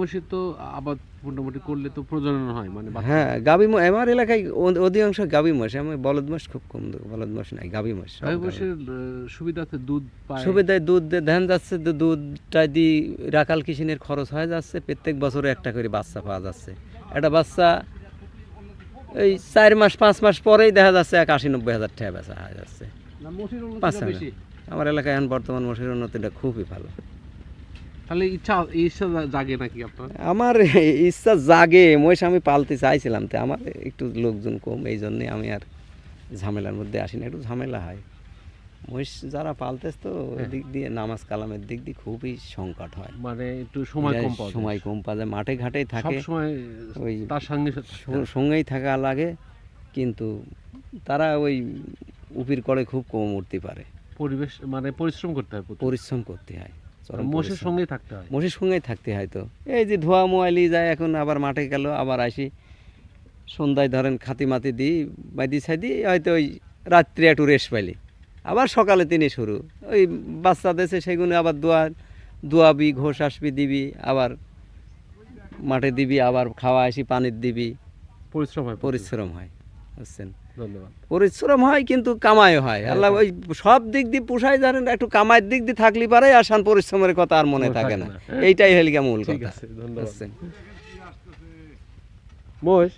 মহিষের তো আবাদ মোটামুটি করলে তো প্রজনন হয় মানে হ্যাঁ গাভী আমার এলাকায় অধিকাংশ গাভী মোষ, আমি বলদ মোষ খুব কম, বলদ মোষ নাই, গাভী মোষ। গাই মোষের সুবিধাতে দুধ পায়, সুবিধায় দুধ ধ্যান যাচ্ছে, দুধটা দিয়ে রাখাল কিষিনের খরচ হয়ে যাচ্ছে, প্রত্যেক বছরে একটা করে বাচ্চা পাওয়া যাচ্ছে। একটা বাচ্চা এই 4 মাস 5 মাস পরেই দেখা যাচ্ছে 80-90 হাজার টাকা বেচা হয়ে যাচ্ছে। না মোষের পাঁচ উন্নতিটা বেশি। আমার এলাকায় এখন বর্তমান মোষের উন্নতিটা খুবই ভালো। তাহলে ইচ্ছা জাগে নাকি আপনার? আমার ইচ্ছা জাগে, মহিষ আমি পালতে চাইছিলাম, তো আমার একটু লোকজন কম, এই জন্যে আমি আর ঝামেলার মধ্যে আসি না, একটু ঝামেলা হয়। মহিষ যারা পালতেছ তো দিক দিয়ে নামাজ কালামের দিক দিয়ে খুবই সংকট হয়, মানে একটু সময় কম পাওয়া যায়, সময় কম পাওয়া যায়, মাঠে ঘাটেই থাকে, সব সময় ওই তার সঙ্গে সঙ্গেই থাকা লাগে, কিন্তু তারা ওই উপির করে খুব কম উঠতে পারে, পরিবেশ মানে পরিশ্রম করতে হয়, পরিশ্রম করতে হয়, মোষের সঙ্গেই থাকতে হয়, মোষের সঙ্গেই থাকতে হয়। তো এই যে ধোয়া মোয়ালি যায়, এখন আবার মাঠে গেল, আবার আসি সন্ধ্যায় ধরেন খাতি মাতি দিই বাইদি ছাইদি, হয়তো ওই রাত্রি একটু রেস্ট পাইলি, আবার সকালে তিনি শুরু ওই বাচ্চা দেশে, সেগুলো আবার দোয়াবি, ঘোষ আসবি দিবি, আবার মাঠে দিবি, আবার খাওয়া আসি পানির দিবি, পরিশ্রম হয়, পরিশ্রম হয়, বুঝছেন? ধন্যবাদ। পরিশ্রম হয় কিন্তু কামাই হয়, আল্লাহ ওই সব দিক দিয়ে পোষায়, জানেন একটু কামাইয়ের দিক দিয়ে থাকলে পারে, আসান পরিশ্রমের কথা আর মনে থাকে না, এইটাই হলিকা মূল ঠিক কথা, আছে, ধন্যবাদ। বুঝছেন? মোষ